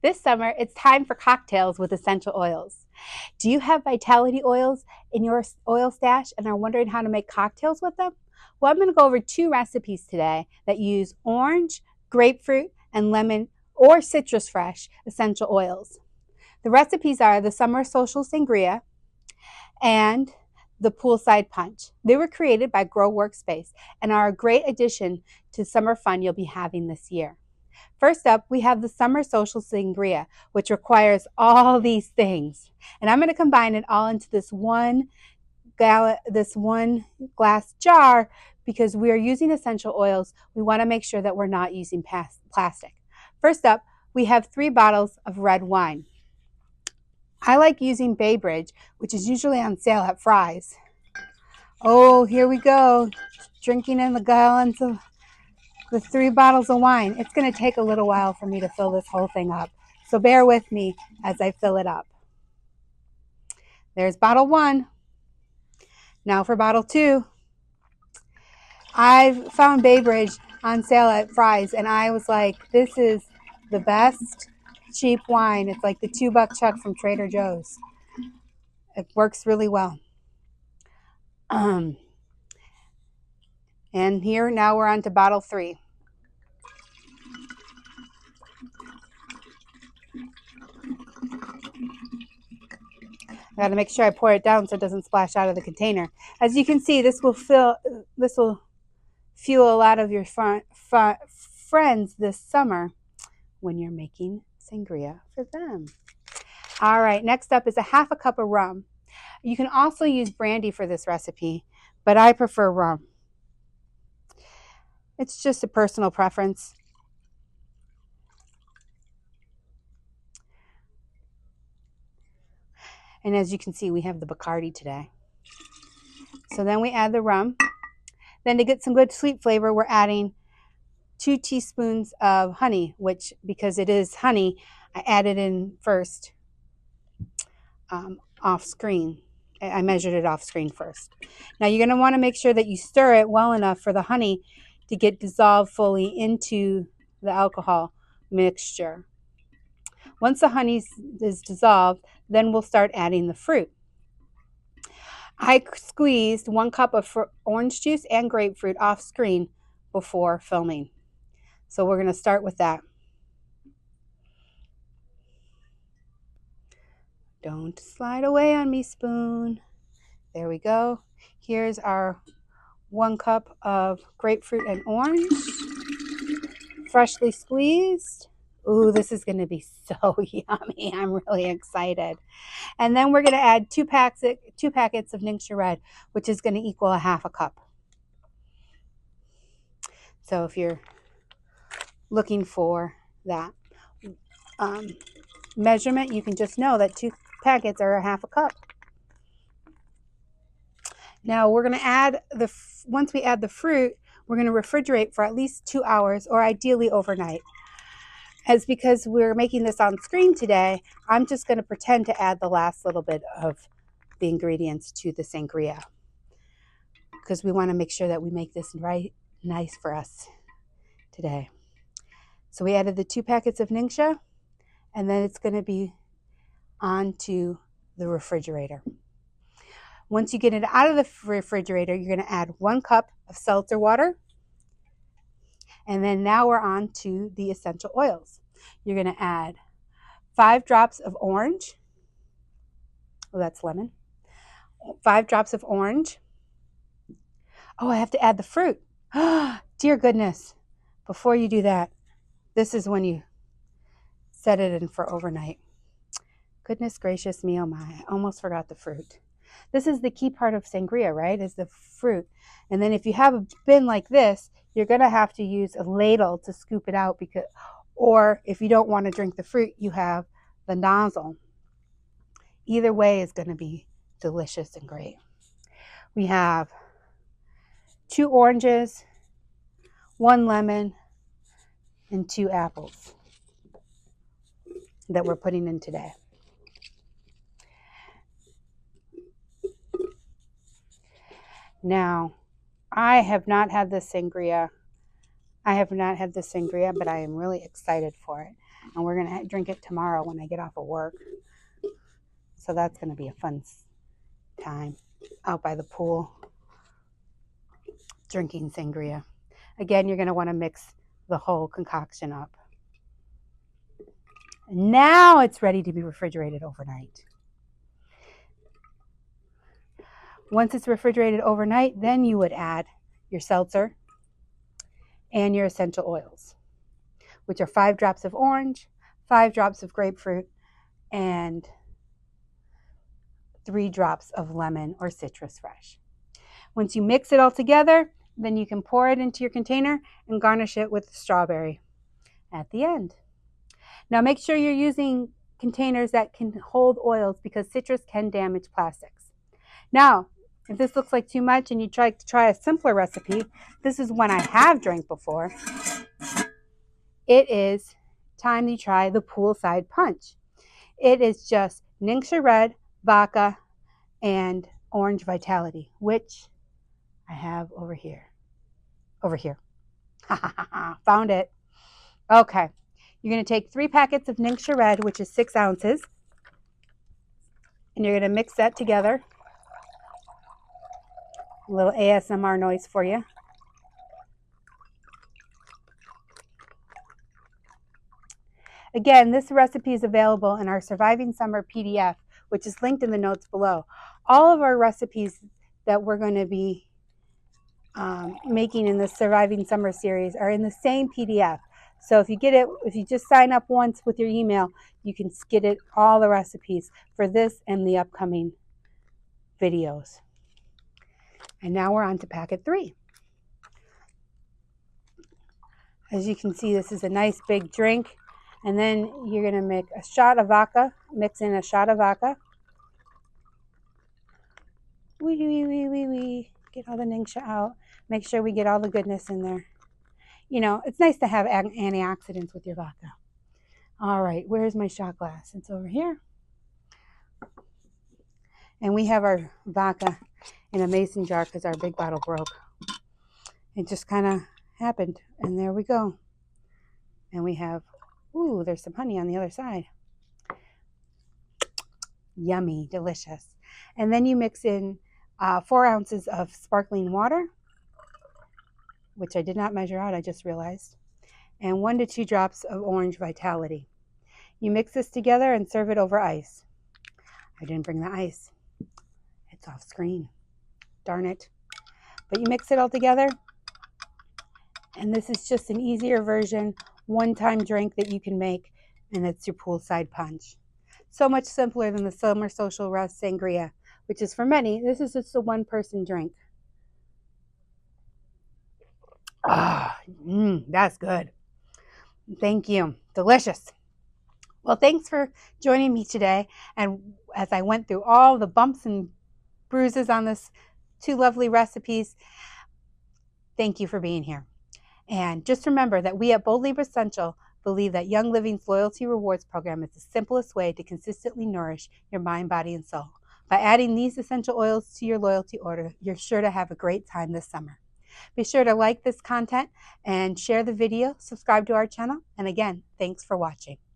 This summer, it's time for cocktails with essential oils. Do you have vitality oils in your oil stash and are wondering how to make cocktails with them? Well, I'm going to go over 2 recipes today that use orange, grapefruit, and lemon or citrus fresh essential oils. The recipes are the Summer Social Sangria and the Poolside Punch. They were created by Grow Workspace and are a great addition to summer fun you'll be having this year. First up, we have the Summer Social Sangria, which requires all these things. And I'm going to combine it all into this one glass jar because we are using essential oils. We want to make sure that we're not using plastic. First up, we have 3 bottles of red wine. I like using Bay Bridge, which is usually on sale at Fry's. Oh, here we go, drinking in the gallons of the 3 bottles of wine. It's going to take a little while for me to fill this whole thing up. So bear with me as I fill it up. There's bottle 1. Now for bottle 2. I found Bay Bridge on sale at Fry's and I was like, this is the best cheap wine. It's like the $2 chuck from Trader Joe's. It works really well. And here now we're on to bottle 3. I got to make sure I pour it down so it doesn't splash out of the container. As you can see, this will fuel a lot of your friends this summer when you're making sangria for them. All right, next up is a 1/2 cup of rum. You can also use brandy for this recipe, but I prefer rum. It's just a personal preference. And as you can see, we have the Bacardi today. So then we add the rum. Then to get some good sweet flavor, we're adding 2 teaspoons of honey, which, because it is honey, I added in first off screen. I measured it off screen first. Now you're going to want to make sure that you stir it well enough for the honey to get dissolved fully into the alcohol mixture. Once the honey is dissolved, then we'll start adding the fruit. I squeezed 1 cup of orange juice and grapefruit off screen before filming. So we're going to start with that. Don't slide away on me, spoon. There we go. Here's our 1 cup of grapefruit and orange, freshly squeezed. Ooh, this is going to be so yummy. I'm really excited. And then we're going to add 2 packets of Ningxia Red, which is going to equal a 1/2 cup. So if you're looking for that measurement, you can just know that 2 packets are a 1/2 cup. Now we're going to add once we add the fruit, we're going to refrigerate for at least 2 hours or ideally overnight. As because we're making this on screen today, I'm just going to pretend to add the last little bit of the ingredients to the sangria because we want to make sure that we make this right nice for us today. So we added the 2 packets of Ningxia, and then it's going to be onto the refrigerator. Once you get it out of the refrigerator, you're going to add 1 cup of seltzer water. And then now we're on to the essential oils. You're going to add 5 drops of orange. Oh, that's lemon. 5 drops of orange. Oh, I have to add the fruit. Dear goodness. Before you do that, this is when you set it in for overnight. Goodness gracious me, oh my, I almost forgot the fruit. This is the key part of sangria, right? Is the fruit. And then if you have a bin like this, you're going to have to use a ladle to scoop it out or if you don't want to drink the fruit, you have the nozzle. Either way is going to be delicious and great. We have 2 oranges, 1 lemon, and 2 apples that we're putting in today. Now, I have not had this sangria, but I am really excited for it. And we're going to drink it tomorrow when I get off of work. So that's going to be a fun time out by the pool drinking sangria. Again, you're going to want to mix the whole concoction up. Now it's ready to be refrigerated overnight. Once it's refrigerated overnight, then you would add your seltzer and your essential oils, which are 5 drops of orange, 5 drops of grapefruit, and 3 drops of lemon or citrus fresh. Once you mix it all together, then you can pour it into your container and garnish it with strawberry at the end. Now make sure you're using containers that can hold oils because citrus can damage plastics. Now, if this looks like too much and you try to try a simpler recipe, this is one I have drank before. It is time you try the poolside punch. It is just Ningxia Red, vodka, and orange vitality, which I have over here. Over here. Found it. Okay. You're going to take 3 packets of Ningxia Red, which is 6 ounces, and you're going to mix that together. A little ASMR noise for you. Again, this recipe is available in our Surviving Summer PDF, which is linked in the notes below. All of our recipes that we're going to be making in the Surviving Summer series are in the same PDF. So if you get it, if you just sign up once with your email, you can get it, all the recipes for this and the upcoming videos. And now we're on to packet 3. As you can see, this is a nice big drink. And then you're going to make a shot of vodka, mix in a shot of vodka. Get all the Ningxia out. Make sure we get all the goodness in there. You know, it's nice to have antioxidants with your vodka. All right, where's my shot glass? It's over here. And we have our vodka in a mason jar because our big bottle broke. It just kind of happened. And there we go. And we have, ooh, there's some honey on the other side. Yummy, delicious. And then you mix in 4 ounces of sparkling water, which I did not measure out, I just realized, and 1 to 2 drops of orange vitality. You mix this together and serve it over ice. I didn't bring the ice. It's off screen. Darn it. But you mix it all together, and this is just an easier version, one-time drink that you can make, and it's your poolside punch. So much simpler than the Summer Social Rest Sangria, which is for many. This is just a one-person drink. That's good. Thank you. Delicious. Well, thanks for joining me today. And as I went through all the bumps and bruises on this 2 lovely recipes, thank you for being here. And just remember that we at Bold Libra Essential believe that Young Living's Loyalty Rewards program is the simplest way to consistently nourish your mind, body, and soul. By adding these essential oils to your loyalty order, you're sure to have a great time this summer. Be sure to like this content and share the video, subscribe to our channel, and again, thanks for watching.